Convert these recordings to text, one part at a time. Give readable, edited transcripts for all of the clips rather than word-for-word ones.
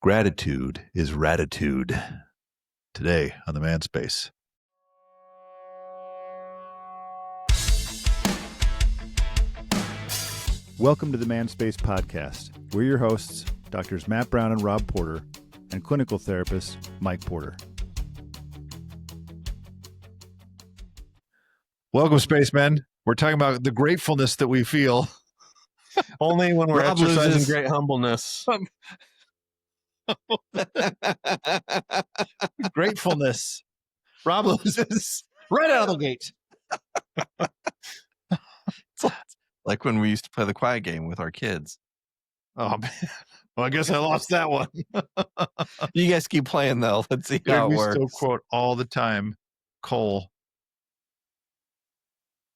Gratitude is ratitude. Today on the Manspace. Welcome to the Manspace podcast. We're your hosts, Doctors Matt Brown and Rob Porter, and clinical therapist Mike Porter. Welcome, Spacemen. We're talking about the gratefulness that we feel. Only when we're Rob exercising loses. great humbleness. Gratefulness. Rob loses right out of the gate. Like when we used to play the quiet game with our kids. Oh, man. Well, I guess I lost that one. You guys keep playing though. Let's see Dude, how it we works. still quote all the time Cole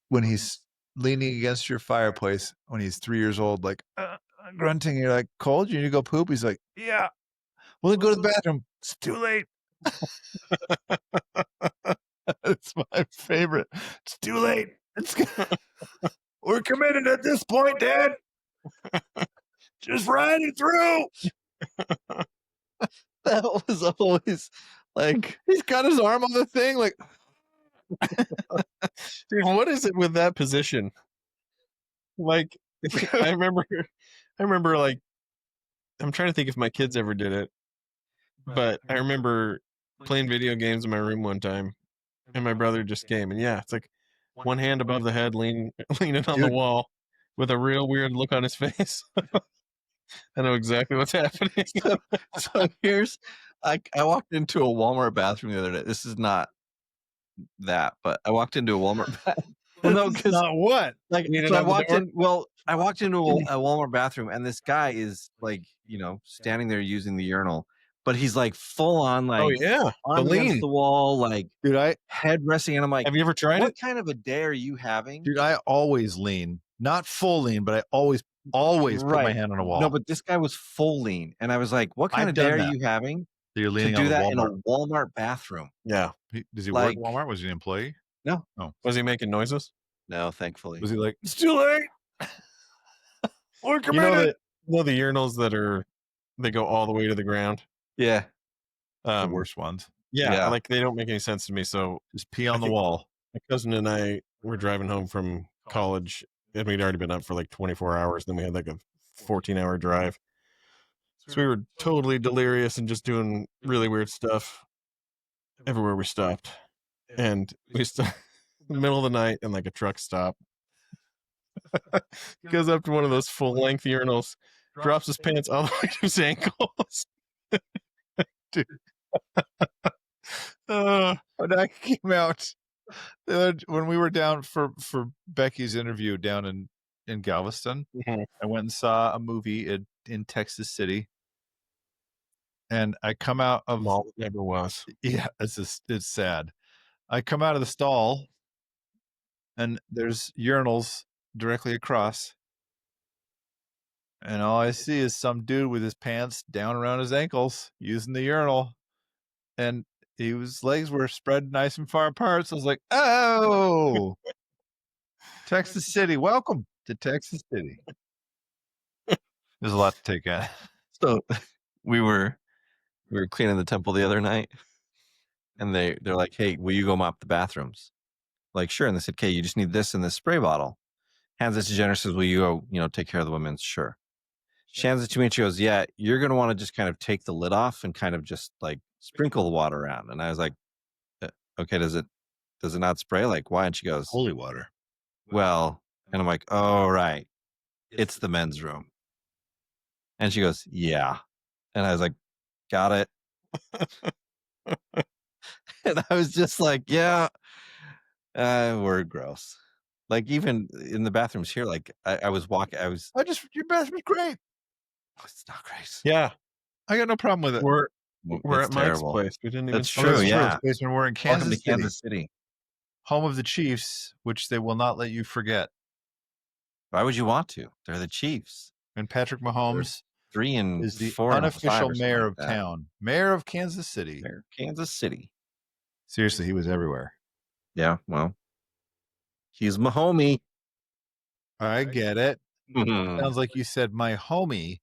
when he's leaning against your fireplace when he's 3 years old, like grunting. You're like, Cole, you need to go poop? He's like, yeah. Well, then go to the bathroom. It's too late. It's my favorite. It's too late. We're committed at this point, Dad. Just ride it through. That was always like, he's got his arm on the thing. Like, Dude, what is it with that position? Like, I remember like, I'm trying to think if my kids ever did it, but I remember playing video games in my room one time and my brother just came and it's like one hand above the head, leaning on the wall with a real weird look on his face. I know exactly what's happening. so here's, I walked into a Walmart bathroom the other day. This is not that, but I walked into a Walmart bathroom. Well, no, because not what? Like, so I walked into a Walmart bathroom and this guy is like, standing there using the urinal, but he's like full on, like, on against the wall, like, dude, head resting. And I'm like, have you ever tried what it? kind of a day are you having? Dude, I always lean, not full lean, but I always put my hand on a wall. No, but this guy was full lean. And I was like, what kind of day are you having? So you're leaning to do on that Walmart. in a Walmart bathroom? Yeah. Does he work at Walmart? Was he an employee? No. Oh. Was he making noises? No, thankfully. Was he like, it's too late? We're committed. You know the urinals that they go all the way to the ground? Yeah. The worst ones. Yeah, like they don't make any sense to me. So just pee on the wall. My cousin and I were driving home from college and we'd already been up for like 24 hours. Then we had like a 14-hour drive. So we were totally delirious and just doing really weird stuff everywhere we stopped. And we stopped in the middle of the night and like a truck stop. Goes up to one of those full-length urinals, drops his pants all the way to his ankles. Dude. When I came out, when we were down for Becky's interview down in Galveston, I went and saw a movie in Texas City. And I come out of mall it never was. Yeah, it's sad. I come out of the stall and there's urinals directly across. And all I see is some dude with his pants down around his ankles using the urinal. And his legs were spread nice and far apart. So I was like, oh, Texas City. Welcome to Texas City. There's a lot to take in. So we were cleaning the temple the other night and they're like, hey, will you go mop the bathrooms? Like, sure. And they said, okay, you just need this in this spray bottle. Hands it to Jenner, says, will you go, take care of the women's? Sure. She hands it to me and she goes, yeah, you're going to want to just kind of take the lid off and kind of just like sprinkle the water around. And I was like, okay, does it not spray? Like, why? And she goes, holy water. Well, and I'm like, oh, right. It's the men's room. And she goes, yeah. And I was like, got it. And I was just like, yeah, we're gross. Like even in the bathrooms here, like I was walking, your bathroom's great. Oh, it's not great. Yeah. I got no problem with it. We're it's at Mike's terrible. place. We didn't even. That's true. Yeah. We're in Welcome to Kansas Kansas City, home of the Chiefs, which they will not let you forget. Why would you want to? They're the Chiefs. And Patrick Mahomes 3 and is the 4 unofficial and 5 mayor like of that. town. Mayor of Kansas City. Mayor of Kansas City. Seriously, he was everywhere. Yeah, well, he's my homie. I get it. Sounds like you said my homie,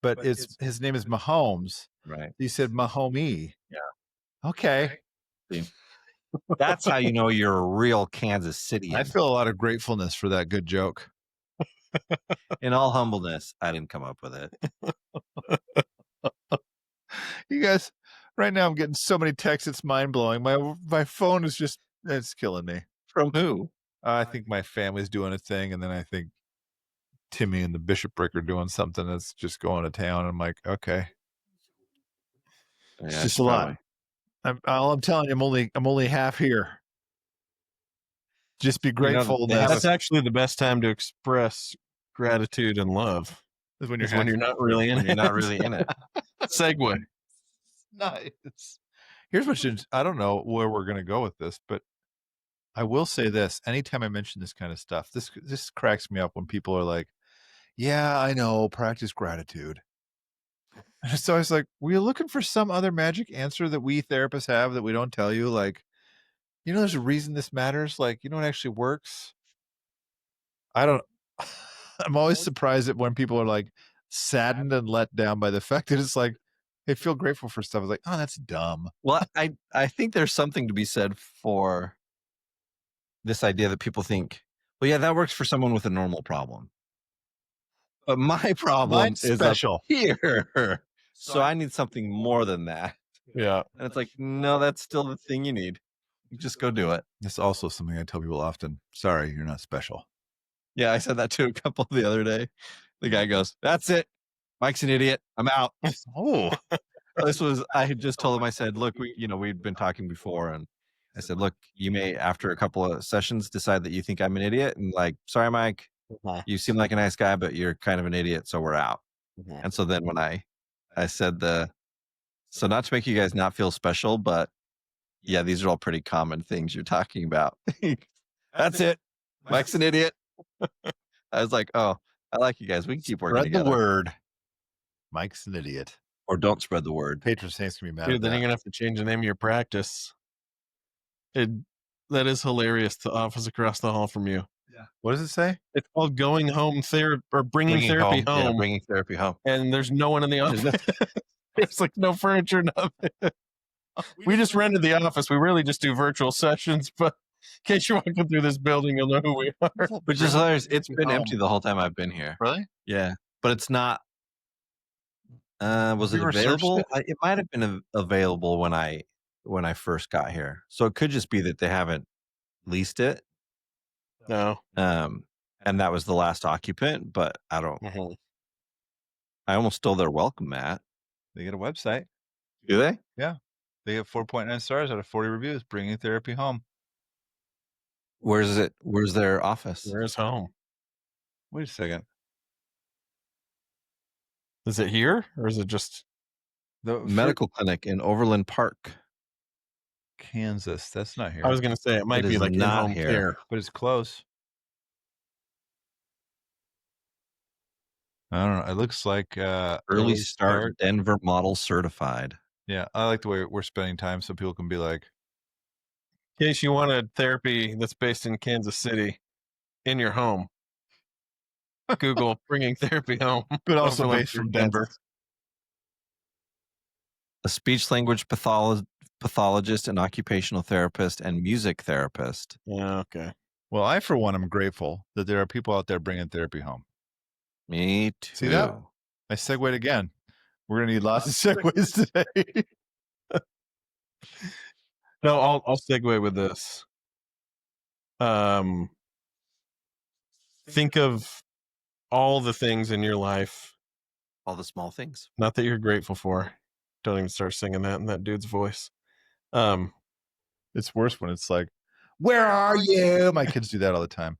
but his name is Mahomes. Right. You said Mahomie. Yeah. Okay. That's how you know you're a real Kansas Cityan. I feel a lot of gratefulness for that good joke. In all humbleness, I didn't come up with it. You guys, right now I'm getting so many texts, it's mind-blowing. My phone is just, it's killing me. From who? I think my family's doing a thing, and then I think Timmy and the bishopric are doing something that's just going to town. I'm like, okay. It's Yeah, just a lot. All I'm telling you, I'm only half here. Just be grateful. That's actually the best time to express gratitude and love. Is when You're not really in it. You're not really in it. Segue. Nice. Here's what I don't know where we're going to go with this, but I will say this. Anytime I mention this kind of stuff, this cracks me up when people are like, yeah, I know, practice gratitude. So I was like, were you looking for some other magic answer that we therapists have that we don't tell you? Like, there's a reason this matters. Like, it actually works. I'm always surprised at when people are like saddened and let down by the fact that it's like, they feel grateful for stuff. It's like, oh, that's dumb. Well, I think there's something to be said for this idea that people think, well, yeah, that works for someone with a normal problem. But my problem Mine's is special. up here. So I need something more than that. Yeah. And it's like, no, that's still the thing you need. Just go do it. That's also something I tell people often. Sorry, you're not special. Yeah, I said that to a couple the other day. The guy goes, that's it. Mike's an idiot. I'm out. Oh, I had just told him, I said, look, we'd been talking before, and I said, look, you may, after a couple of sessions, decide that you think I'm an idiot, and like, sorry, Mike, you seem like a nice guy, but you're kind of an idiot, so we're out. And so then when I said so not to make you guys not feel special, but yeah, these are all pretty common things you're talking about. That's it. Mike's an idiot. I was like, oh, I like you guys. We can keep working together. Spread the word. Mike's an idiot. Or don't spread the word. Patron saints can be mad Dude, at then that. you're gonna have to change the name of your practice. That is hilarious. The office across the hall from you. Yeah. What does it say? It's called going home therapy or bringing therapy home. Yeah, bringing therapy home. And there's no one in the office. There's like no furniture, nothing. We just rented the office. We really just do virtual sessions, but in case you're walking through this building, you'll know who we are. Which is hilarious. It's been empty the whole time I've been here. Really? Yeah, but it's not. Was it you researched available? it? It might have been available when I first got here. So it could just be that they haven't leased it. No. And that was the last occupant, but I don't. I almost stole their welcome mat. They get a website. Do they? Yeah. They get 4.9 stars out of 40 reviews. Bringing therapy home. Where's it? Where's their office? Where's home? Wait a second. Is it here or is it just The Medical clinic in Overland Park, Kansas? That's not here. I was going to say it might It be is like not in-home here. care. But it's close. I don't know. It looks like early start Denver model certified. Yeah, I like the way we're spending time so people can be like, In case you want a therapy that's based in Kansas City in your home, Google bringing therapy home. but also Overland based from Kansas. Denver. A speech language pathologist, an occupational therapist, and music therapist. Yeah, okay. Well, I, for one, am grateful that there are people out there bringing therapy home. Me too. See that? I segued again. We're going to need lots of segues today. No, I'll segue with this. Think of all the things in your life, All the small things. not that you're grateful for. Don't even start singing that in that dude's voice. It's worse when it's like, where are you? My kids do that all the time.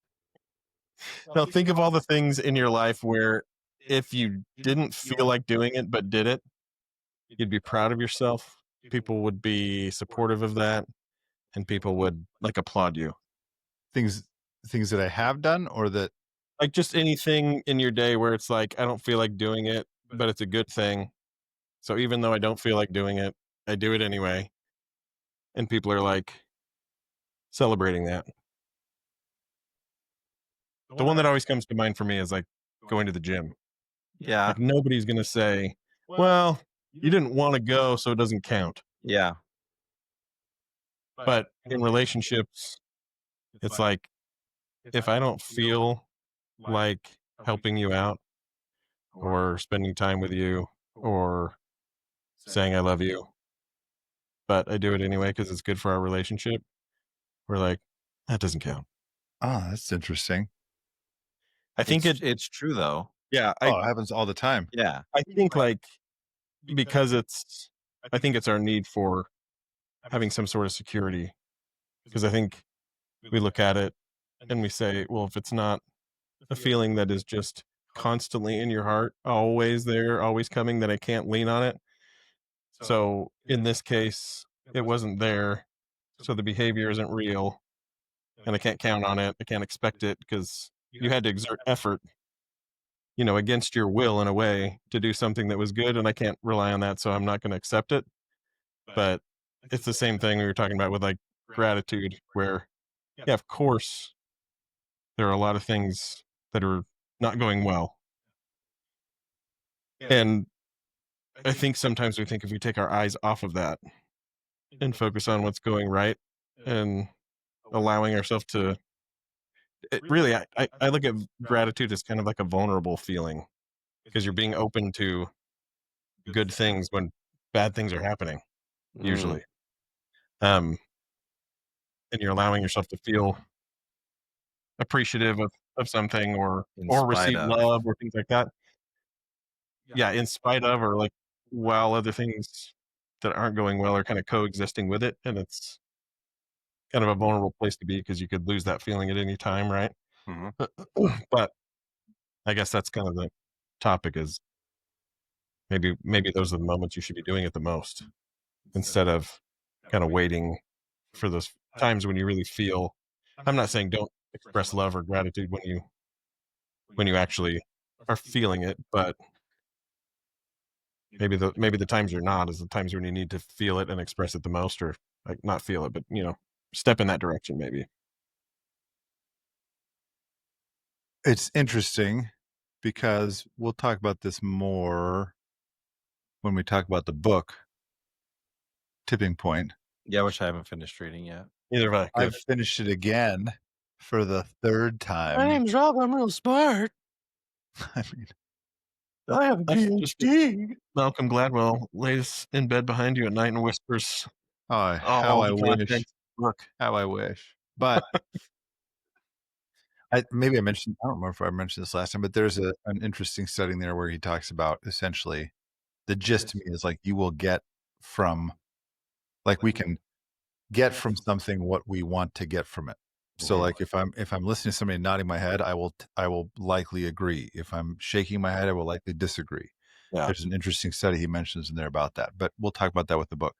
Now think of all the things in your life where if you didn't feel like doing it but did it, you'd be proud of yourself. People would be supportive of that, and people would like applaud you. Things that I have done, or that Like just anything in your day where it's like I don't feel like doing it, but it's a good thing. So even though I don't feel like doing it, I do it anyway. And people are like celebrating that. The one that always comes to mind for me is like going to the gym. Yeah. Like nobody's going to say, well, you didn't want to go, so it doesn't count. Yeah. But in relationships, it's like, if I don't feel like helping you out or spending time with you or saying I love you, but I do it anyway because it's good for our relationship, we're like, that doesn't count. Oh, that's interesting. I think It's true though. yeah, Oh, it happens all the time. Yeah. I think like because I think it's our need for having some sort of security because I think we look at it and we say, well, if it's not a feeling that is just constantly in your heart, always there, always coming, then I can't lean on it. So in this case, it wasn't there. So the behavior isn't real and I can't count on it. I can't expect it because you had to exert effort, against your will in a way to do something that was good. And I can't rely on that. So I'm not going to accept it. But it's the same thing we were talking about with like gratitude, where, yeah, of course, there are a lot of things that are not going well. And I think sometimes we think if we take our eyes off of that and focus on what's going right and allowing ourselves to really, I look at gratitude as kind of like a vulnerable feeling because you're being open to good things when bad things are happening, usually. Um, and you're allowing yourself to feel appreciative of something In or spite receive of. love or things like that. Yeah, in spite of or like while other things that aren't going well are kind of coexisting with it. And it's kind of a vulnerable place to be because you could lose that feeling at any time, right? Mhm. But I guess that's kind of the topic is maybe those are the moments you should be doing it the most instead of kind of waiting for those times when you really feel. I'm not saying don't express love or gratitude when you actually are feeling it, but maybe the times you're not is the times when you need to feel it and express it the most, or like not feel it, but step in that direction maybe. It's interesting because we'll talk about this more when we talk about the book, Tipping Point. Yeah, which I haven't finished reading yet. Either way, I've good. finished it again for the third time. name's Rob. I'm real smart. I mean, I have a PhD. Malcolm Gladwell lays in bed behind you at night and whispers oh, how all I the wish, context. Look, how I wish. But maybe I mentioned, I don't remember if I mentioned this last time, but there's an interesting study in there where he talks about essentially the gist to me is like you will get from, like we can get from something what we want to get from it. So Mhm. like if I'm listening to somebody nodding my head, I will likely agree. If I'm shaking my head, I will likely disagree. yeah, There's an interesting study he mentions in there about that, but we'll talk about that with the book.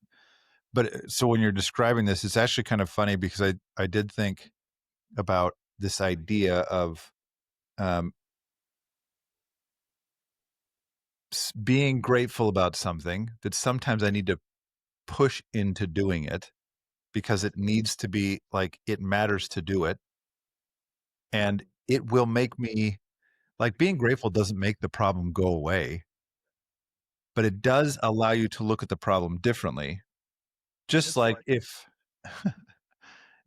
But so when you're describing this, it's actually kind of funny because I did think about this idea of um, being grateful about something that sometimes I need to push into doing it because it needs to be like it matters to do it, and it will make me like being grateful doesn't make the problem go away, but it does allow you to look at the problem differently. Just like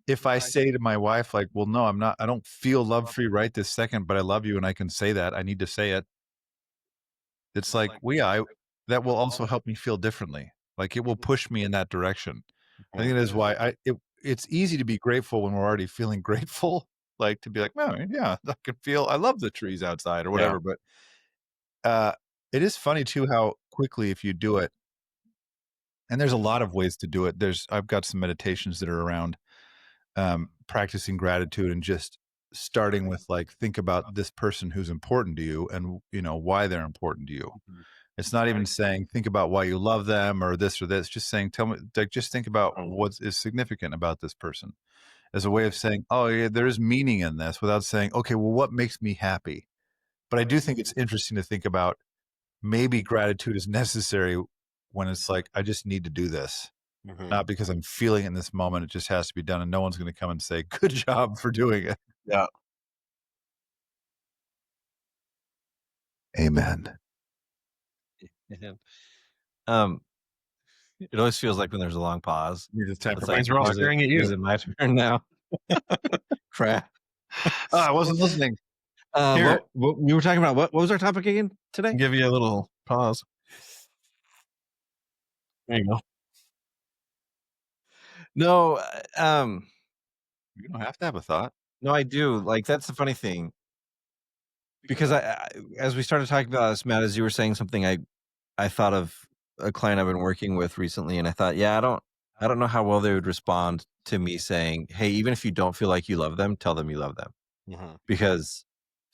if I say to my wife, like, well, no, I don't feel love for you right this second, but I love you and I can say that. I need to say it. It's like, well, yeah, that will also help me feel differently. Like it will push me in that direction. I think it is why it's easy to be grateful when we're already feeling grateful. Like to be like, oh, yeah, I love the trees outside or yeah, whatever. But it is funny too how quickly if you do it, and there's a lot of ways to do it. I've got some meditations that are around practicing gratitude and just starting with like think about this person who's important to you and why they're important to you. Mhm. It's not even saying think about why you love them or this or this. Just saying tell me, like, just think about what is significant about this person as a way of saying, oh yeah, there is meaning in this, without saying, okay, well, what makes me happy? But I do think it's interesting to think about maybe gratitude is necessary when it's like I just need to do this, Mhm. not because I'm feeling it in this moment. It just has to be done, and no one's going to come and say, "Good job for doing it." yeah. Amen. And, um, it always feels like when there's a long pause, You just tap it's your like, Means we're all staring at is you. it my turn now? Crap. I wasn't listening. Here. What we were talking about, what was our topic again today? Give you a little pause. There you go. No, You don't have to have a thought. no, I do. Like, that's the funny thing. Because as we started talking about this, Matt, as you were saying something, I thought of a client I've been working with recently, and I thought, yeah, I don't know how well they would respond to me saying, "Hey, even if you don't feel like you love them, tell them you love them." Mhm. Because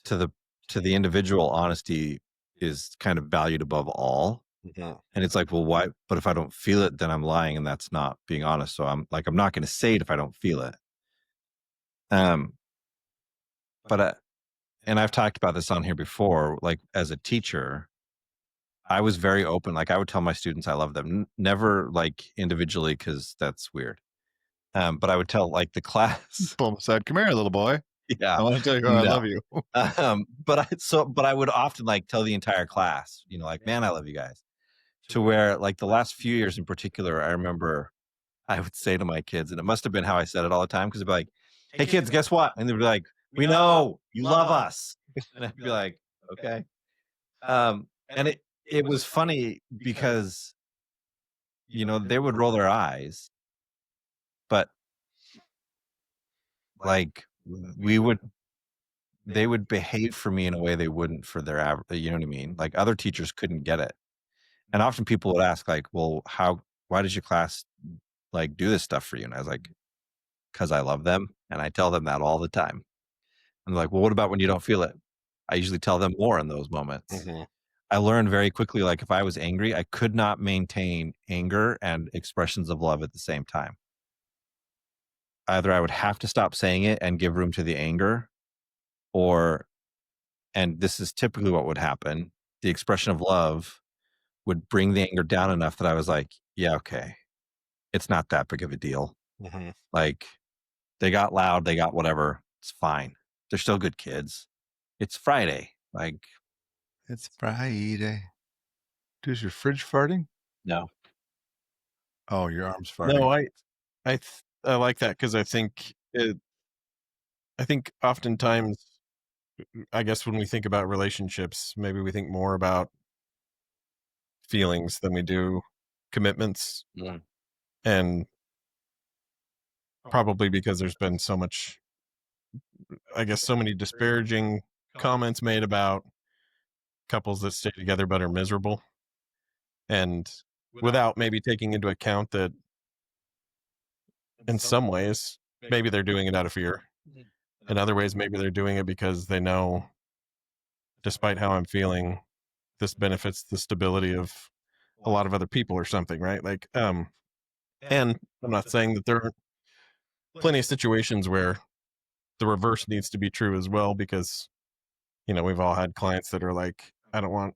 to the individual, honesty is kind of valued above all. Mhm. And it's like, well, why? But if I don't feel it, then I'm lying, and that's not being honest. So I'm not going to say it if I don't feel it. Um, but and I've talked about this on here before. Like as a teacher, I was very open. Like I would tell my students I love them, never like individually because that's weird. But I would tell like the class, Pull him aside. Come here, little boy. yeah, I want to tell you how I no. love you. But I would often like tell the entire class, like, man, I love you guys. To where like the last few years in particular, I remember I would say to my kids, and it must have been how I said it all the time, because it'd be like, hey kids, guess what? And they'd be like, we know you love us. And I'd be like, okay. And it was funny because they would roll their eyes, but like they would behave for me in a way they wouldn't for their average, you know what I mean? Like other teachers couldn't get it. And often people would ask like, well, why does your class like do this stuff for you? And I was like, because I love them. And I tell them that all the time. And they're like, well, what about when you don't feel it? I usually tell them more in those moments. Mhm. I learned very quickly, like if I was angry, I could not maintain anger and expressions of love at the same time. Either I would have to stop saying it and give room to the anger, or, and this is typically what would happen, the expression of love would bring the anger down enough that I was like, yeah, okay, it's not that big of a deal. Mhm. Like they got loud, they got whatever, it's fine. They're still good kids. It's Friday. Like, It's Friday. Is your fridge farting? no. Oh, your arm's farting. No, I like that because I think oftentimes, I guess when we think about relationships, maybe we think more about feelings than we do commitments, Mm. and probably because there's been so many disparaging comments made about couples that stay together but are miserable, and without maybe taking into account that in some ways maybe they're doing it out of fear. In other ways, maybe they're doing it because they know, despite how I'm feeling, this benefits the stability of a lot of other people or something, right? Like, and I'm not saying that there aren't plenty of situations where the reverse needs to be true as well, because, we've all had clients that are like, I don't want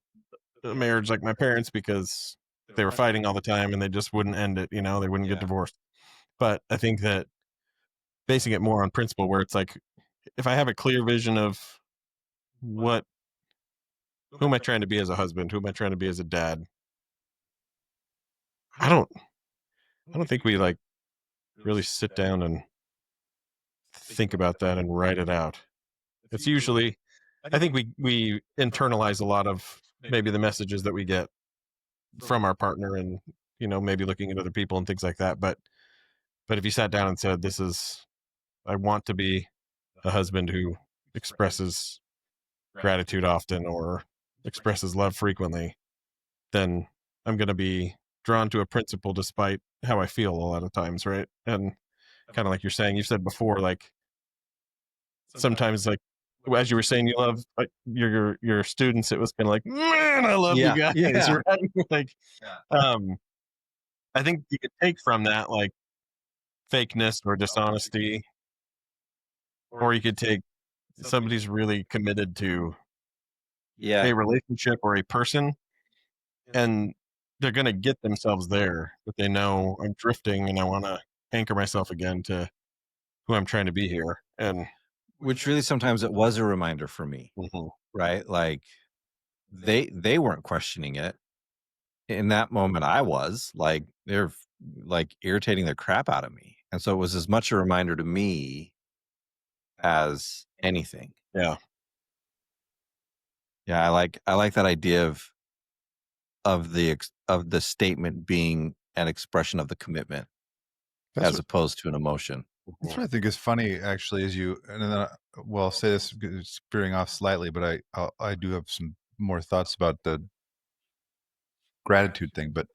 a marriage like my parents because they were fighting all the time and they just wouldn't end it, they wouldn't get divorced. But I think that basing it more on principle, where it's like, if I have a clear vision of what who am I trying to be as a husband, who am I trying to be as a dad, I don't think we like really sit down and think about that and write it out. It's usually, I think we internalize a lot of maybe the messages that we get from our partner, and maybe looking at other people and things like that. But if you sat down and said, this is, I want to be a husband who expresses gratitude often or expresses love frequently, then I'm going to be drawn to a principle despite how I feel a lot of times, right? And kind of like you're saying, you said before, like sometimes, like as you were saying, you love like your students. It was kind of like, man, I love you guys, Yeah. right? Like, I think you could take from that like fakeness or dishonesty, or you could take somebody's really committed to Yeah. a relationship or a person, and they're going to get themselves there, but they know I'm drifting and I want to anchor myself again to who I'm trying to be here. And Which really sometimes it was a reminder for me, Mhm. right? Like they weren't questioning it. in that moment, I was like, they're like irritating the crap out of me. And so it was as much a reminder to me as anything. Yeah. Yeah, I like that idea of the statement being an expression of the commitment as opposed to an emotion. That's what I think is funny, actually, is and then, well, I'll say this, it's veering off slightly, but I do have some more thoughts about the gratitude thing. But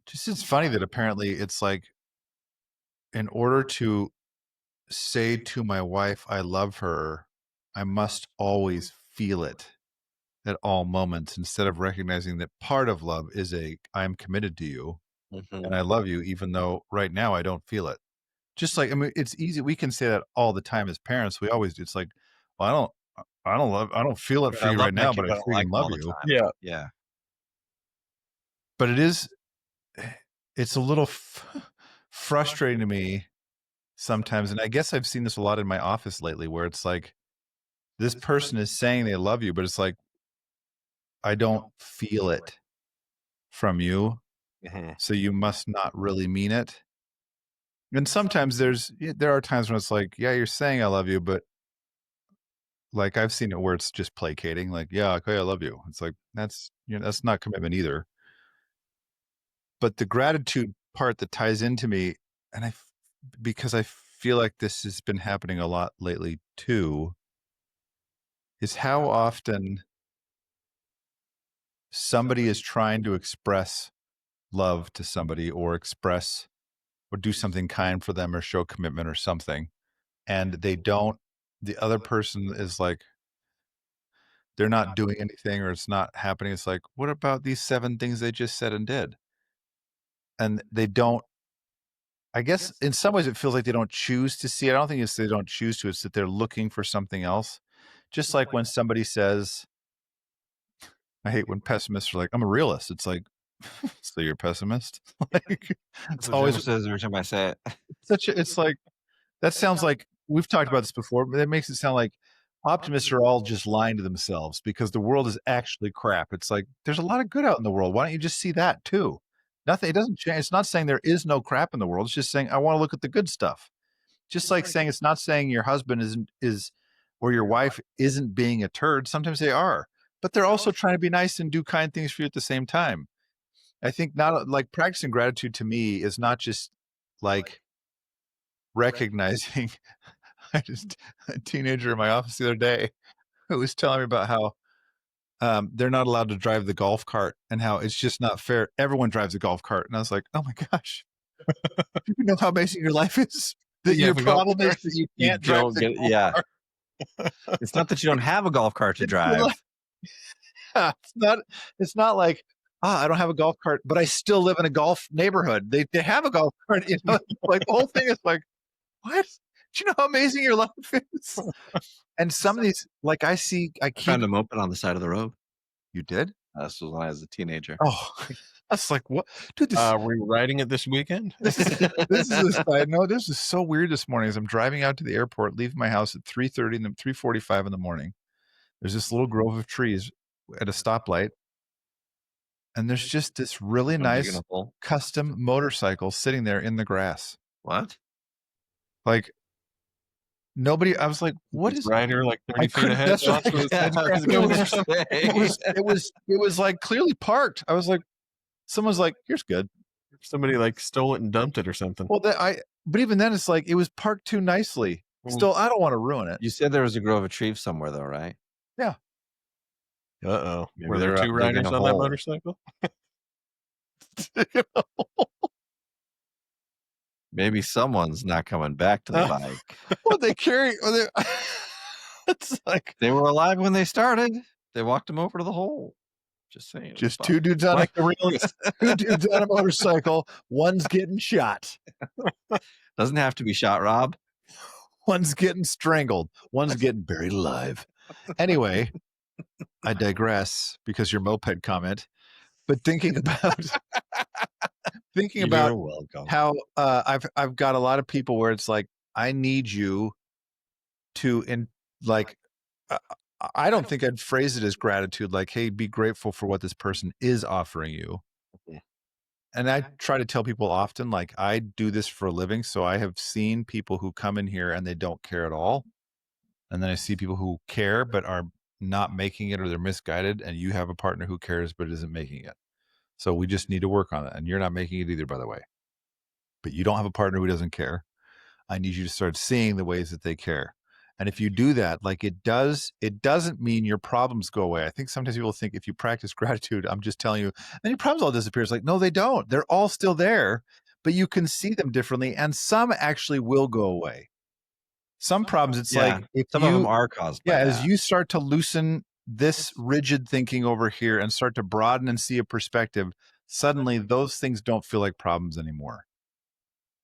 just it's funny that apparently it's like, in order to say to my wife I love her, I must always feel it at all moments, instead of recognizing that part of love is I'm committed to you and I love you, even though right now I don't feel it. Just like, I mean, it's easy. We can say that all the time as parents. We always do. It's like, well, I don't feel it for I you love right my now, kid, but I but I don't freaking like them love all the you. time. Yeah. Yeah. But it's a little frustrating to me sometimes. And I guess I've seen this a lot in my office lately, where it's like, this person is saying they love you, but it's like, I don't feel it from you. So you must not really mean it. And sometimes there are times when it's like, yeah, you're saying I love you, but like I've seen it where it's just placating, like, yeah, okay, I love you. It's like, that's not commitment either. But the gratitude part that ties into me, and because I feel like this has been happening a lot lately too, is how often somebody is trying to express love to somebody, or do something kind for them, or show commitment or something. And the other person is like, they're not doing anything, or it's not happening. It's like, what about these 7 things they just said and did? And they don't, I guess in some ways it feels like they don't choose to see it. I don't think it's they don't choose to, it's that they're looking for something else. Just like when somebody says, I hate when pessimists are like, I'm a realist. It's like, so you're a pessimist? Like, it's That's what Jim always says every time I say it. it's like, that sounds like, we've talked about this before, but it makes it sound like optimists are all just lying to themselves because the world is actually crap. It's like, there's a lot of good out in the world. Why don't you just see that too? Nothing, it doesn't change. It's not saying there is no crap in the world. It's just saying, I want to look at the good stuff. Just like saying, it's not saying your husband or your wife isn't being a turd. Sometimes they are, but they're also trying to be nice and do kind things for you at the same time. I think, not like, practicing gratitude to me is not just like recognizing. A teenager in my office the other day who was telling me about how they're not allowed to drive the golf cart, and how it's just not fair. Everyone drives a golf cart. And I was like, oh my gosh, you know how amazing your life is? That You your have a golf problem is cart? that you You can't drive don't the get golf yeah. cart. It's not that you don't have a golf cart to It's drive. it's not like, I don't have a golf cart, but I still live in a golf neighborhood. They have a golf cart, you know, like the whole thing is like, what? Do you know how amazing your life is? And some of these, like, I I found a moped on the side of the road. You did? This was when I was a teenager. Oh, that's like, what? Dude, Were you riding it this weekend? this is a side note. This is so weird this morning as I'm driving out to the airport, leaving my house at 3:30 and 3:45 in the morning. There's this little grove of trees at a stoplight, and there's just this really Not big nice enough hole. custom motorcycle sitting there in the grass. What? Like, nobody, I was like, what This is, rider like 30 I feet couldn't, ahead? that's right. So his head's trying to It go was, or something? it was like clearly parked. I was like, someone's like, here's good. Somebody like stole it and dumped it or something. Well, but even then, it's like, it was parked too nicely. Still, I don't want to ruin it. You said there was a grove of trees somewhere, though, right? Yeah. Uh-oh. Maybe Were there they're 2 digging riders a on that hole. motorcycle? Maybe someone's not coming back to the bike. Well, it's like, They were alive when they started. They walked them over to the hole. Just saying. just 2 dudes on Like the realist. 2 dudes on a motorcycle. One's getting shot. Doesn't have to be shot, Rob. One's getting strangled. One's getting buried alive. Anyway, I digress because your moped comment. But thinking about You're welcome. how I've got a lot of people where it's like, I need you to like I don't think I'd phrase it as gratitude, like, hey, be grateful for what this person is offering you. Mhm. And I try to tell people often, like, I do this for a living. So I have seen people who come in here and they don't care at all. And then I see people who care but are not making it, or they're misguided. And you have a partner who cares but isn't making it. So we just need to work on it. And you're not making it either, by the way. But you don't have a partner who doesn't care. I need you to start seeing the ways that they care. And if you do that, like it doesn't mean your problems go away. I think sometimes people think if you practice gratitude, I'm just telling you, then your problems all disappear. It's like, no, they don't. They're all still there, but you can see them differently. And some actually will go away. Some problems, it's Yeah, like if some of them you, are caused by yeah, as that. you start to loosen this rigid thinking over here and start to broaden and see a perspective, suddenly those things don't feel like problems anymore.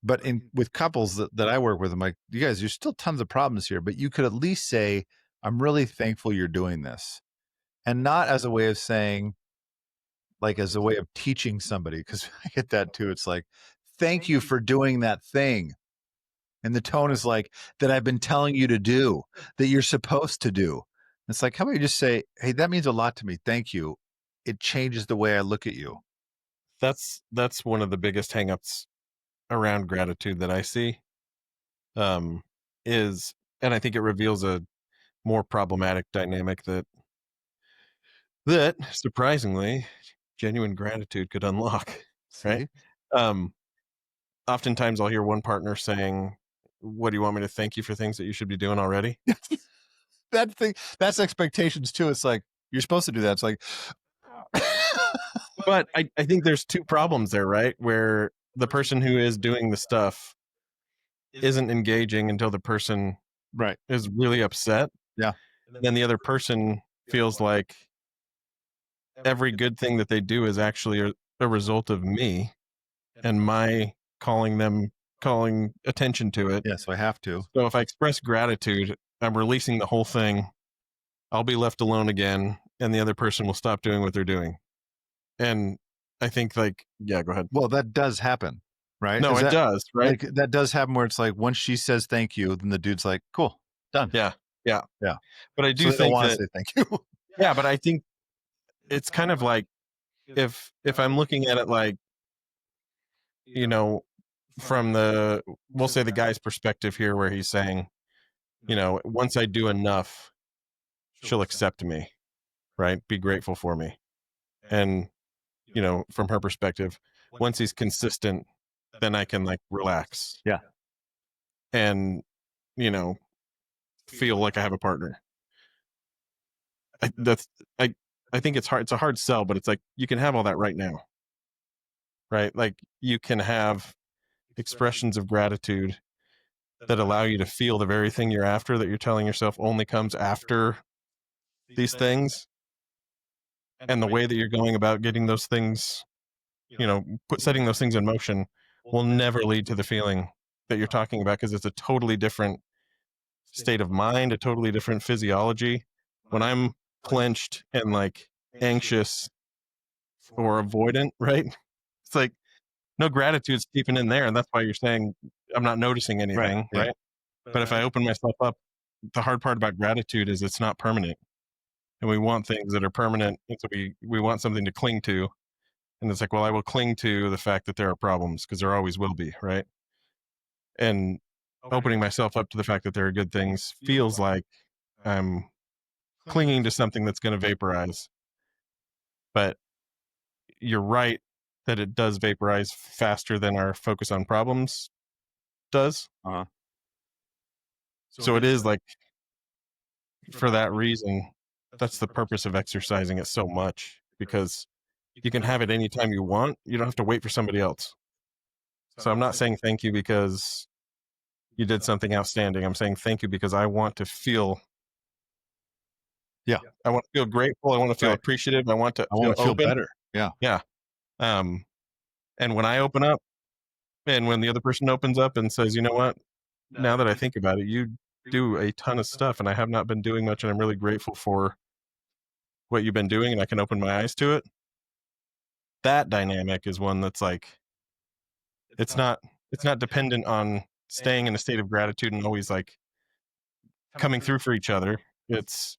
But with couples that I work with, I'm like, you guys, there's still tons of problems here, but you could at least say, I'm really thankful you're doing this. And not as a way of saying, like as a way of teaching somebody, because I get that too. It's like, thank you for doing that thing. And the tone is like, that I've been telling you to do, that you're supposed to do. It's like, how about you just say, hey, that means a lot to me. Thank you. It changes the way I look at you. That's one of the biggest hangups around gratitude that I see. Is and I think it reveals a more problematic dynamic that surprisingly genuine gratitude could unlock, right? See? Um, Oftentimes I'll hear one partner saying, "What do you want me to thank you for things that you should be doing already?" That thing, that's expectations too. It's like, you're supposed to do that. It's like, But I think there's two problems there, right? Where the person who is doing the stuff isn't engaging until the person right. is really upset. Yeah. Then the other person feels like every good thing that they do is actually a result of me and my calling attention to it. Yeah. So I have to. So if I express gratitude, I'm releasing the whole thing. I'll be left alone again, and the other person will stop doing what they're doing. And I think, like, yeah, go ahead. Well, that does happen, right? No, Is it that does, right? like that does happen where it's like once she says thank you, then the dude's like, cool, done. Yeah, yeah, Yeah. But I So do they don't think want to that, say thank you. yeah, but I think it's kind of like if I'm looking at it like, you know, from the we'll say the guy's perspective here, where he's saying, once I do enough, she'll accept me, right? Be grateful for me. And, from her perspective, once he's consistent, then I can like relax Yeah. and, you know, feel like I have a partner. I, that's, I, I think it's hard. It's a hard sell, but it's like, you can have all that right now, right? Like you can have expressions of gratitude that allow you to feel the very thing you're after, that you're telling yourself only comes after these things. And the way that you're going about getting those things, setting those things in motion will never lead to the feeling that you're talking about, because it's a totally different state of mind, a totally different physiology. When I'm clenched and like anxious or avoidant, right? It's like no gratitude's keeping in there. And that's why you're saying I'm not noticing Right. anything, Yeah. right? But if I open myself up, the hard part about gratitude is it's not permanent. And we want things that are permanent. And so we want something to cling to. And it's like, well, I will cling to the fact that there are problems because there always will be, right? And opening myself up to the fact that there are good things feels like I'm clinging to something that's going to vaporize. But you're right that it does vaporize faster than our focus on problems does. Uh-huh. So it is like, for that reason, that's the purpose of exercising it so much, because you can have it anytime you want. You don't have to wait for somebody else. So I'm not saying thank you because you did something outstanding. I'm saying thank you because I want to feel. Yeah. I want to feel grateful. I want to feel Right. appreciative. I want to I feel want to feel open. better. Yeah. Yeah. And when I open up, and when the other person opens up and says, you know what, now that I think about it, you do a ton of stuff and I have not been doing much, and I'm really grateful for what you've been doing, and I can open my eyes to it. That dynamic is one that's like, it's not dependent on staying in a state of gratitude and always like coming through for each other. It's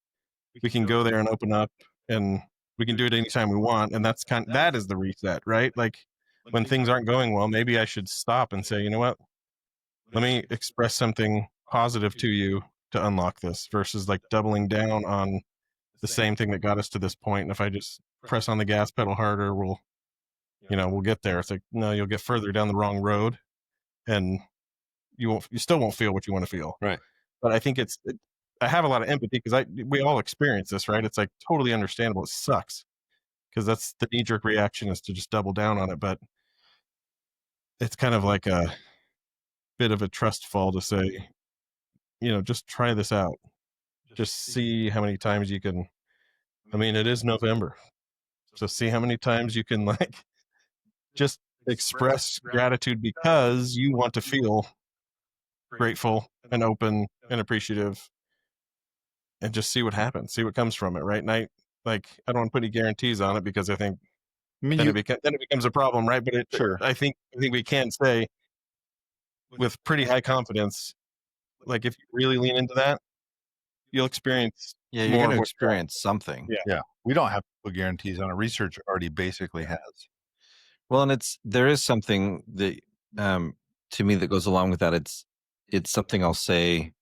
we can go there and open up, and we can do it anytime we want. And that is the reset, right? Like when things aren't going well, maybe I should stop and say, you know what? Let me express something positive to you to unlock this, versus like doubling down on the same thing that got us to this point. And if I just press on the gas pedal harder, we'll get there. It's like, no, you'll get further down the wrong road, and you still won't feel what you want to feel. Right. But I think I have a lot of empathy because we all experience this, right? It's like totally understandable. It sucks because that's the knee jerk reaction, is to just double down on it. But it's kind of like a bit of a trust fall to say, just try this out. Just see how many times you can. I mean, it is November, so see how many times you can like just express gratitude because you want to feel grateful and open and appreciative, and just see what happens, see what comes from it, right? And I don't want to put any guarantees on it, because I think I mean, then it becomes a problem, right? But Sure. I think we can say with pretty high confidence, like if you really lean into that, you'll experience Yeah, you're more going of to what you want. experience something. Yeah. yeah, we don't have to put guarantees on it. Research already basically has. Well, and there is something that to me that goes along with that. It's something I'll say.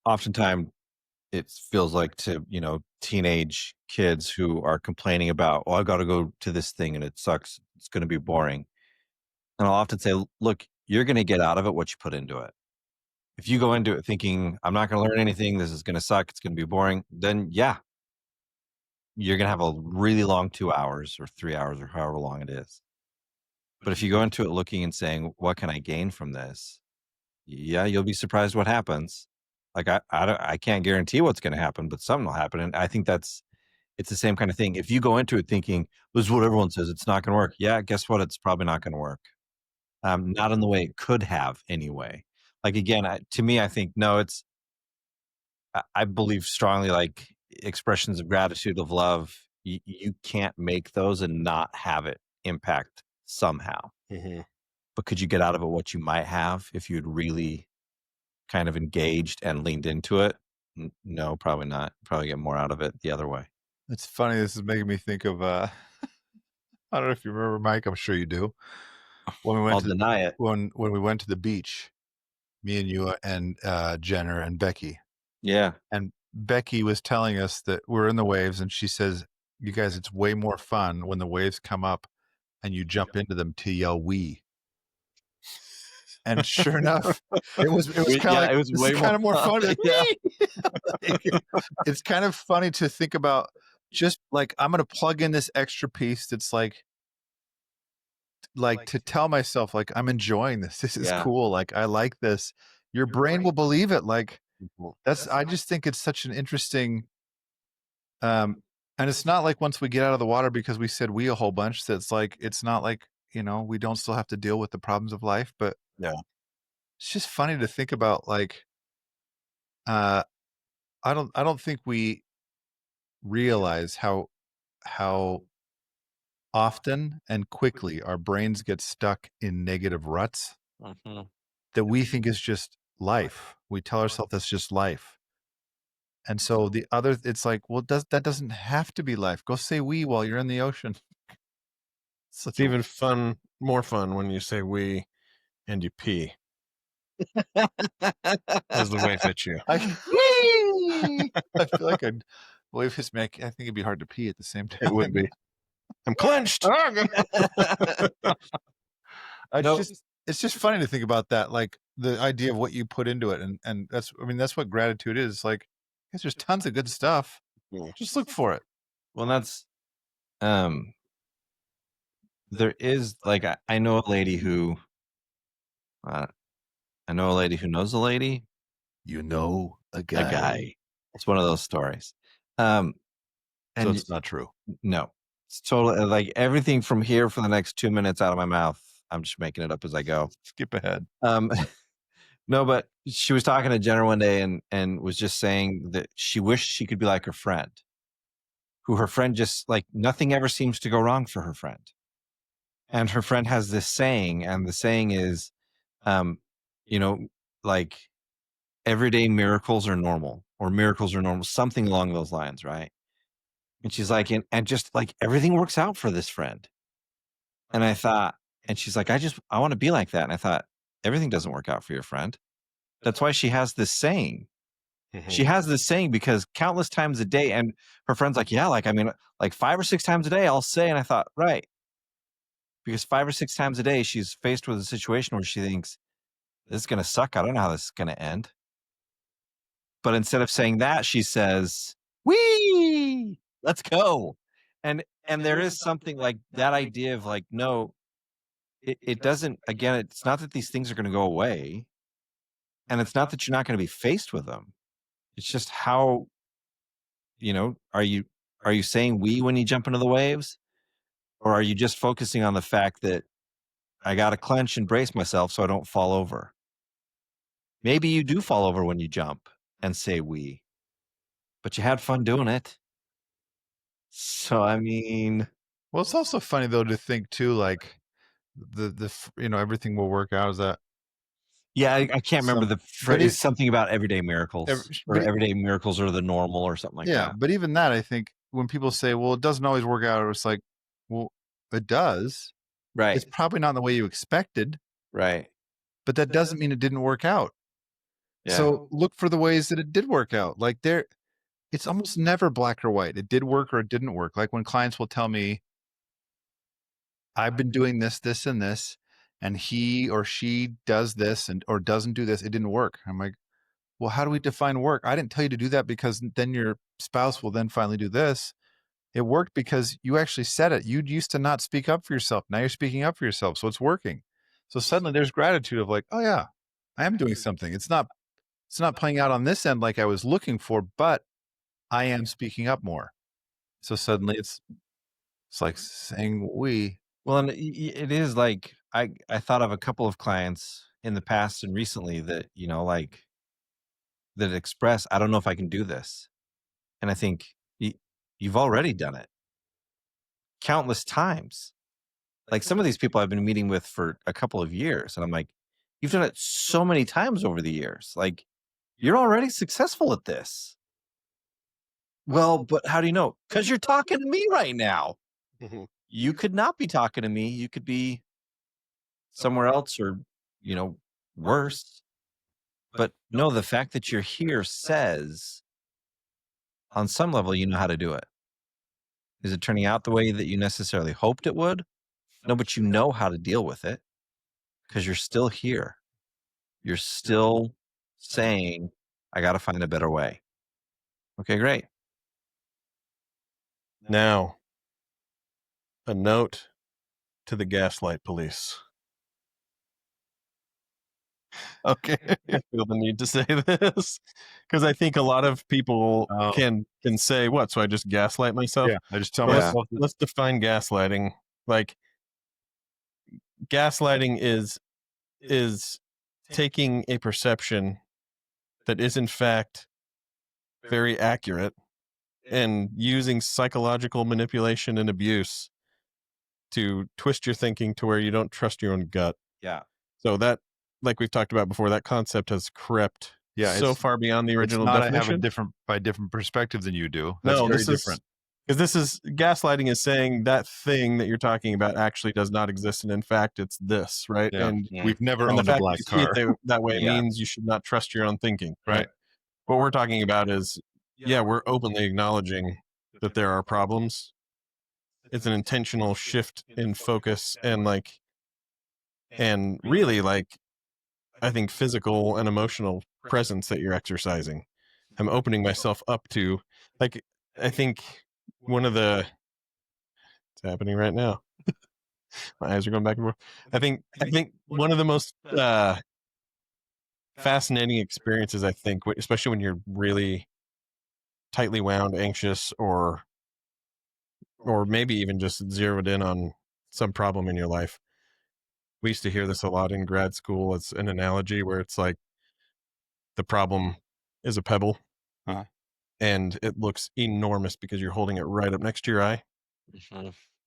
Oftentimes, it feels like to teenage kids who are complaining about, oh, I got to go to this thing and it sucks. It's going to be boring. And I'll often say, look, you're going to get out of it what you put into it. If you go into it thinking, I'm not going to learn anything, this is going to suck, it's going to be boring, then yeah, you're going to have a really long 2 hours or 3 hours or however long it is. But if you go into it looking and saying, what can I gain from this? Yeah, you'll be surprised what happens. Like I can't guarantee what's going to happen, but something will happen. And I think it's the same kind of thing. If you go into it thinking, this is what everyone says, it's not going to work. Yeah, guess what? It's probably not going to work. Not in the way it could have anyway. Like, again, to me, I think, no, I believe strongly, like expressions of gratitude, of love, you can't make those and not have it impact somehow. Mm-hmm. But could you get out of it what you might have if you'd really kind of engaged and leaned into it? No, probably not. Probably get more out of it the other way. It's funny. This is making me think of I don't know if you remember, Mike. I'm sure you do. When we went I'll deny it. when we went to the beach, me and you and Jenner and Becky. Yeah. And Becky was telling us that we're in the waves, and she says, "You guys, it's way more fun when the waves come up and you jump into them to yell we." And sure enough, it was kind of it was way kind of more fun. Yeah. It's kind of funny to think about. Just like, I'm going to plug in this extra piece that's like to tell myself, like, I'm enjoying this. This is Yeah. cool. Like, I like this. Your brain will believe it. Like, I just think it's such an interesting, and it's not like once we get out of the water because we said we a whole bunch, that's like, it's not like, we don't still have to deal with the problems of life, but Yeah. it's just funny to think about, like, I don't think we realize how often and quickly our brains get stuck in negative ruts that we think is just life. We tell ourselves that's just life. And so it's like, well, that doesn't have to be life. Go say we while you're in the ocean. It's even more fun when you say we and you pee. As the wave hits you. I feel like wave hits me. I think it'd be hard to pee at the same time. It would be. I'm clenched. It's just funny to think about that, like the idea of what you put into it, and that's what gratitude is. Like, because there's tons of good stuff. Yeah. Just look for it. Well, that's there is, like, I know a lady who knows a lady. You know a A guy. It's one of those stories. So And it's not true. no, it's totally like everything from here for the next 2 minutes out of my mouth. I'm just making it up as I go. Skip ahead. No, but she was talking to Jenner one day and was just saying that she wished she could be like her friend, who her friend just, like, nothing ever seems to go wrong for her friend. And her friend has this saying, and the saying is, like, everyday miracles are normal. or miracles are normal, something along those lines, right? And she's like, and just like everything works out for this friend. And I thought, and she's like, I want to be like that. And I thought, everything doesn't work out for your friend. That's why she has this saying. She has this saying because countless times a day, and her friend's like, yeah, like, I mean, like 5 or 6 times a day, I'll say, and I thought, right. Because 5 or 6 times a day, she's faced with a situation where she thinks, this is going to suck. I don't know how this is going to end. But instead of saying that, she says, "Wee, let's go." And there is something like that idea of like, no, it doesn't, again, it's not that these things are going to go away. And it's not that you're not going to be faced with them. It's just how, are you saying we when you jump into the waves? Or are you just focusing on the fact that I got to clench and brace myself so I don't fall over? Maybe you do fall over when you jump and say we, but you had fun doing it. So, I mean, Well, it's also funny though to think too, like everything will work out. Is that yeah, I can't remember the but phrase, something about everyday miracles or but everyday miracles are the normal or something like yeah, that. but even that, I think when people say, "Well, it doesn't always work out," it's like, well, it does. Right. It's probably not the way you expected, Right. but that doesn't mean it didn't work out. Yeah. So look for the ways that it did work out. Like it's almost never black or white. It did work or it didn't work. Like when clients will tell me, I've been doing this, this, and this, and he or she does this or doesn't do this, it didn't work. I'm like, well, how do we define work? I didn't tell you to do that because then your spouse will then finally do this. It worked because you actually said it. You used to not speak up for yourself. Now you're speaking up for yourself. So it's working. So suddenly there's gratitude of like, oh yeah, I am doing something. It's not playing out on this end like I was looking for, but I am speaking up more. So suddenly it's like saying we. Well, and it is like I thought of a couple of clients in the past and recently that, like that express, I don't know if I can do this. And I think you've already done it countless times. Like some of these people I've been meeting with for a couple of years, and I'm like, you've done it so many times over the years. Like, you're already successful at this. Well, but how do you know? Because you're talking to me right now. You could not be talking to me. You could be somewhere else or, worse. But no, the fact that you're here says on some level, you know how to do it. Is it turning out the way that you necessarily hoped it would? No, but you know how to deal with it because you're still here. You're still saying, I got to find a better way. Okay, great. Now, a note to the gaslight police. Okay. I feel the need to say this because I think a lot of people can say, what? So I just gaslight myself? Yeah, I just tell Well, myself. let's define gaslighting. Like, gaslighting is taking a perception that is in fact very accurate and using psychological manipulation and abuse to twist your thinking to where you don't trust your own gut. Yeah. So that, like we've talked about before, that concept has crept so far beyond the original definition. I have a different perspective than you do. That's No, very this different. Because this is gaslighting is saying that thing that you're talking about actually does not exist, and in fact, it's this, right? Yeah. And we've never and the owned a fact black that you see car. it that way means you should not trust your own thinking, right? What we're talking about is, we're openly acknowledging that there are problems. It's an intentional shift in focus and really I think physical and emotional presence that you're exercising. I'm opening myself up to, I think one of the, it's happening right now. My eyes are going back and forth. I think one of the most fascinating experiences, I think, especially when you're really tightly wound, anxious, or maybe even just zeroed in on some problem in your life. We used to hear this a lot in grad school. It's an analogy where it's like the problem is a pebble, and it looks enormous because you're holding it right up next to your eye.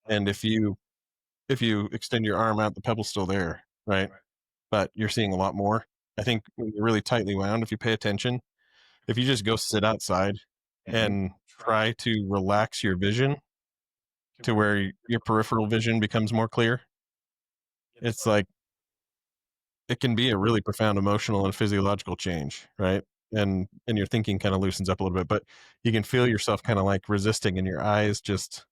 And if you extend your arm out, the pebble's still there, right? But you're seeing a lot more. I think when you're really tightly wound, if you pay attention, if you just go sit outside and try to relax your vision to where your peripheral vision becomes more clear, it's like it can be a really profound emotional and physiological change, right? And your thinking kind of loosens up a little bit, but you can feel yourself kind of like resisting and your eyes just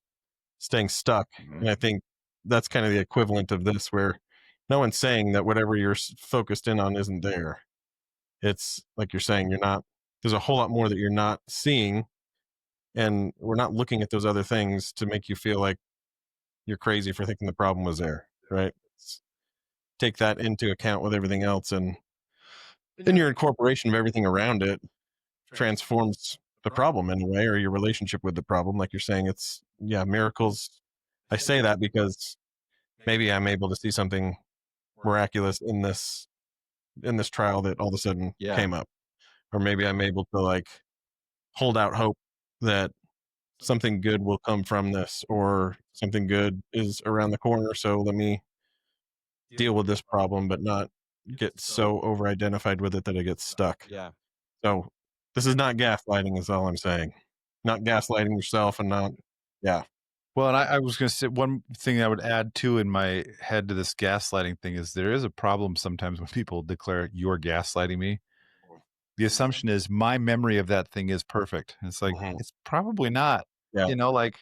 staying stuck. And I think that's kind of the equivalent of this, where no one's saying that whatever you're focused in on isn't there. It's like you're saying, you're not, there's a whole lot more that you're not seeing. And we're not looking at those other things to make you feel like you're crazy for thinking the problem was there, right? Take that into account with everything else, and then your incorporation of everything around it transforms the problem in a way, or your relationship with the problem. Like you're saying, it's, yeah, miracles. I say that because maybe I'm able to see something miraculous in this trial that all of a sudden came up, or maybe I'm able to like hold out hope that something good will come from this, or something good is around the corner, so let me deal with this problem but not get so over identified with it that I get stuck. Yeah. So this is not gaslighting, is all I'm saying. Not gaslighting yourself, and not, yeah. Well, and I was going to say one thing I would add too in my head to this gaslighting thing is there is a problem sometimes when people declare you're gaslighting me. The assumption is my memory of that thing is perfect. And it's like, it's probably not, Yeah. like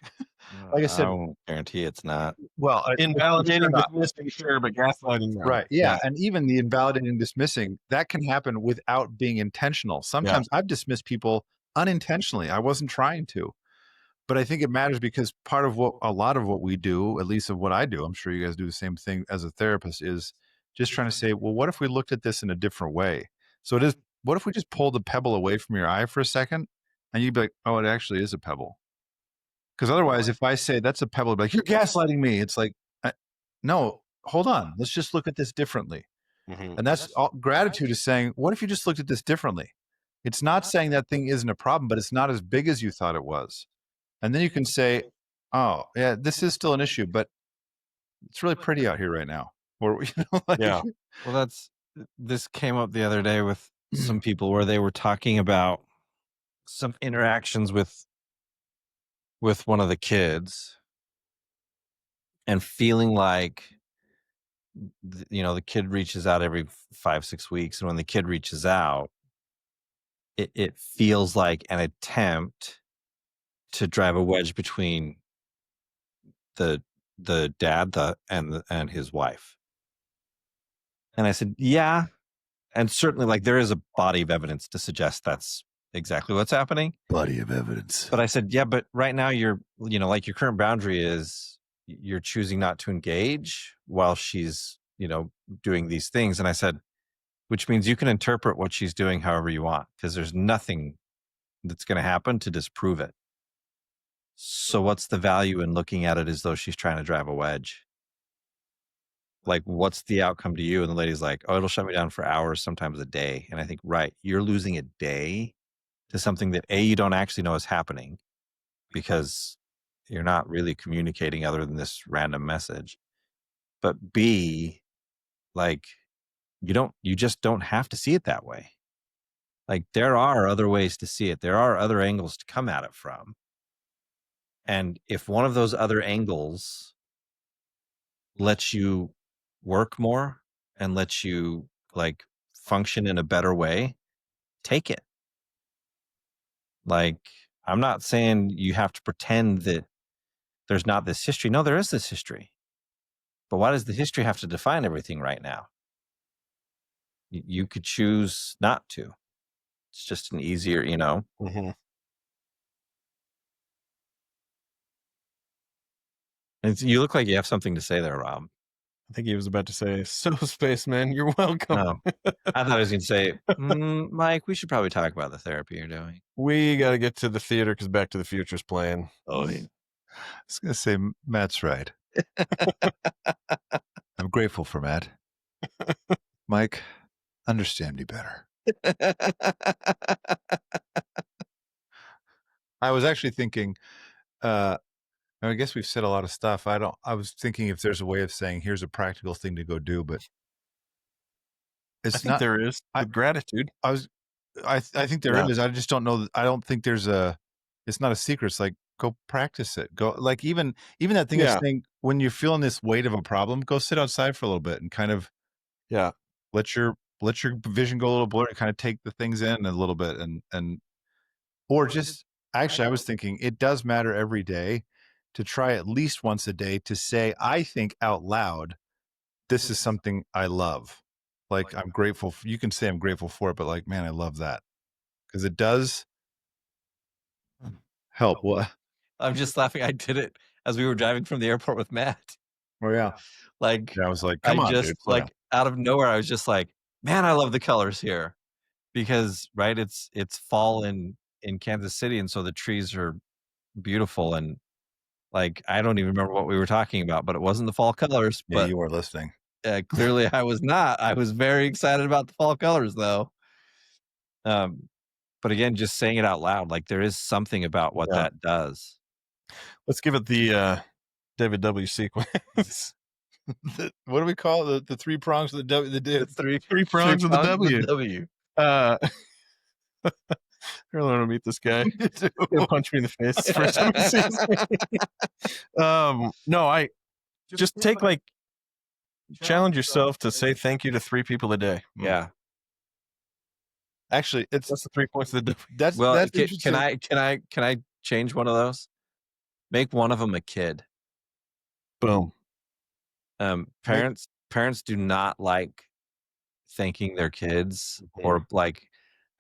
I said, I won't guarantee it's not. well, Invalidating, dismissing, sure, but gaslighting, no. right. Yeah. And even the invalidating, dismissing, that can happen without being intentional. Sometimes I've dismissed people unintentionally. I wasn't trying to. But I think it matters because part of a lot of what we do, at least of what I do, I'm sure you guys do the same thing as a therapist, is just trying to say, well, what if we looked at this in a different way? So what if we just pulled the pebble away from your eye for a second and you'd be like, oh, it actually is a pebble. Because otherwise, if I say that's a pebble, I'd be like, you're gaslighting me. It's like, no, hold on. Let's just look at this differently. And that's all, gratitude is saying, what if you just looked at this differently? It's not saying that thing isn't a problem, but it's not as big as you thought it was. And then you can say, oh, yeah, this is still an issue, but it's really pretty out here right now. Or, Yeah. Well, this came up the other day with some people where they were talking about some interactions with one of the kids and feeling like, the kid reaches out every 5-6 weeks. And when the kid reaches out, it feels like an attempt to drive a wedge between the dad and his wife. And I said, yeah. And certainly, like, there is a body of evidence to suggest that's exactly what's happening. Body of evidence. But I said, yeah, but right now you're, like, your current boundary is you're choosing not to engage while she's, doing these things. And I said, which means you can interpret what she's doing however you want, because there's nothing that's going to happen to disprove it. So what's the value in looking at it as though she's trying to drive a wedge? Like, what's the outcome to you? And the lady's like, oh, it'll shut me down for hours, sometimes a day. And I think, right, you're losing a day to something that A, you don't actually know is happening because you're not really communicating other than this random message. But B, like, you just don't have to see it that way. Like, there are other ways to see it. There are other angles to come at it from. And if one of those other angles lets you work more and lets you, like, function in a better way, take it. Like, I'm not saying you have to pretend that there's not this history. No, there is this history. But why does the history have to define everything right now? You could choose not to. It's just an easier, You look like you have something to say there, Rob. I think he was about to say, so Spaceman, you're welcome. No, I thought I was going to say, Mike, we should probably talk about the therapy you're doing. We got to get to the theater because Back to the Future's playing. Oh, yeah. I was going to say, Matt's right. I'm grateful for Matt. Mike, understand me better. I was actually thinking, I guess we've said a lot of stuff. I was thinking if there's a way of saying, here's a practical thing to go do, but I think there is. With gratitude. I think there is. I just don't know. I don't think there's it's not a secret. It's like, go practice it. Go, like, even that thing of saying, when you're feeling this weight of a problem, go sit outside for a little bit and kind of let your vision go a little blurry, kind of take the things in a little bit, and or just, actually, I was thinking it does matter every day to try at least once a day to say, I think out loud, this is something I love. Like, I'm grateful. You can say I'm grateful for it, but like, man, I love that, because it does help. What? I'm just laughing. I did it as we were driving from the airport with Matt. Oh yeah. Like, Yeah, I was like, come on, just dude. Slow down. out of nowhere, I was just like, man, I love the colors here, because right, it's fall in Kansas City, and so the trees are beautiful, and like, I don't even remember what we were talking about, but it wasn't the fall colors. Yeah, But you were listening. clearly, I was not. I was very excited about the fall colors, though. But again, just saying it out loud, like, there is something about what that does. Let's give it the David W. sequence. What do we call it? The three prongs of the W? The Three prongs of the W. W. I really want to meet this guy. He'll punch me in the face the first time he sees me. No, I just take, like, challenge yourself to say thank you to 3 people a day. Yeah. Actually, That's the 3 points of the W. that's Well, interesting. can I change one of those? Make one of them a kid. Boom. Parents do not like thanking their kids, or like,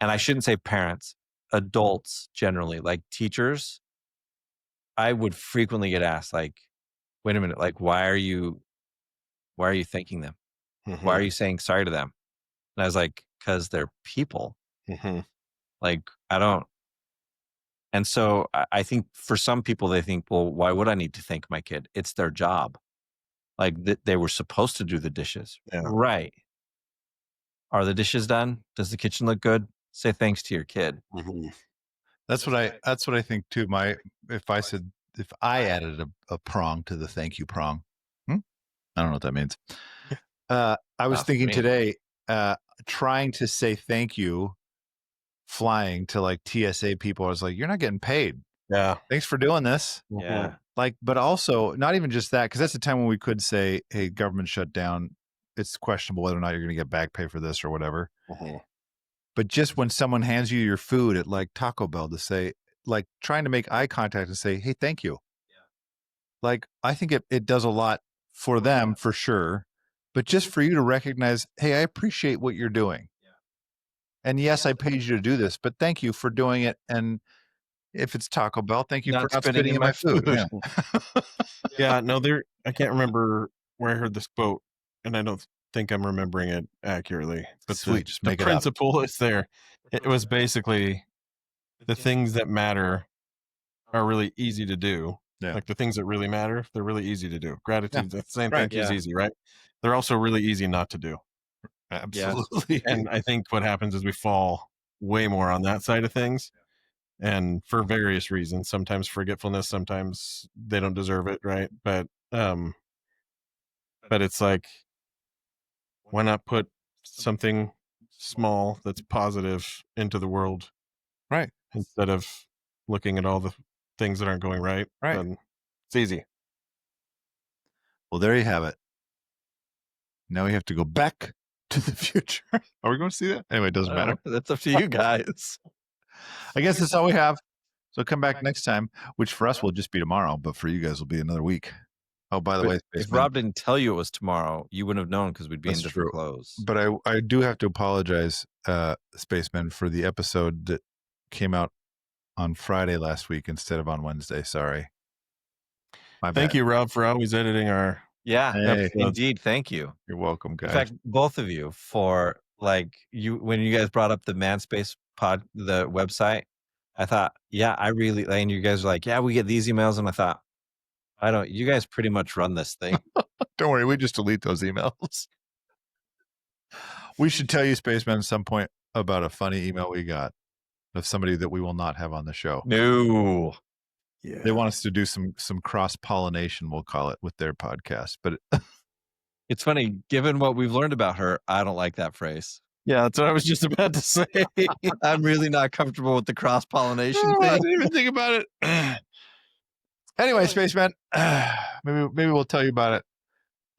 and I shouldn't say parents, adults generally, like teachers. I would frequently get asked, like, wait a minute, like, why are you thanking them? Why are you saying sorry to them? And I was like, because they're people. Like, I don't. And so I think for some people, they think, well, why would I need to thank my kid? It's their job. Like, they were supposed to do the dishes. Yeah. Right. Are the dishes done? Does the kitchen look good? Say thanks to your kid. That's what I think too. If I added a prong to the thank you prong, I don't know what that means. I was thinking today, trying to say thank you, flying to like TSA people. I was like, you're not getting paid. Yeah. Thanks for doing this. Yeah. Like, but also not even just that, because that's the time when we could say, hey, government shut down. It's questionable whether or not you're going to get back pay for this or whatever. But just when someone hands you your food at like Taco Bell, to say, like, trying to make eye contact and say, hey, thank you. Like, I think it does a lot for them, for sure. But just for you to recognize, hey, I appreciate what you're doing. And yes, I paid you to do this, but thank you for doing it. And if it's Taco Bell, thank you for not spitting in my food. Yeah. Yeah, no, I can't remember where I heard this quote, and I don't think I'm remembering it accurately. But Sweet, just make the it up. principle is there. It was basically, the things that matter are really easy to do. Yeah. Like, the things that really matter, they're really easy to do. Gratitude, the same Right. thank you is easy, right? They're also really easy not to do. Absolutely. And I think what happens is we fall way more on that side of things. And for various reasons, sometimes forgetfulness, sometimes they don't deserve it, right? But it's like, why not put something small that's positive into the world, Right. instead of looking at all the things that aren't going right? Right. And it's easy. Well, there you have it. Now we have to go back to the future. Are we going to see that? Anyway, it doesn't matter. That's up to you guys. I guess that's all we have. So come back next time, which for us will just be tomorrow, but for you guys will be another week. Oh, by the way, If Spaceman, Rob didn't tell you it was tomorrow, you wouldn't have known, because we'd be That's in different true. clothes. but I do have to apologize, Spaceman, for the episode that came out on Friday last week instead of on Wednesday. Sorry. My bad. Thank you, Rob, for always editing our. Yeah, Hey. indeed. Thank you. You're welcome, guys. In fact, both of you, for like, when you guys brought up the Manspace the website, I thought, yeah, I really, and you guys are like, yeah, we get these emails, and I thought, you guys pretty much run this thing. Don't worry, we just delete those emails. We should tell you, Spaceman, at some point about a funny email we got of somebody that we will not have on the show. No. Yeah. They want us to do some cross-pollination, we'll call it, with their podcast. But It's funny, given what we've learned about her, I don't like that phrase. Yeah, that's what I was just about to say. I'm really not comfortable with the cross pollination Oh, I thing. didn't even think about it. Anyway, Spaceman, maybe we'll tell you about it.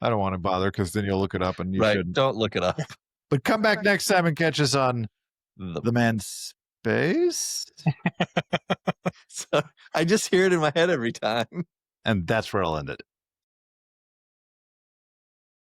I don't want to bother because then you'll look it up and you Right. shouldn't. Don't look it up. But come back next time and catch us on The- the Manspace. So I just hear it in my head every time. And that's where I'll end it.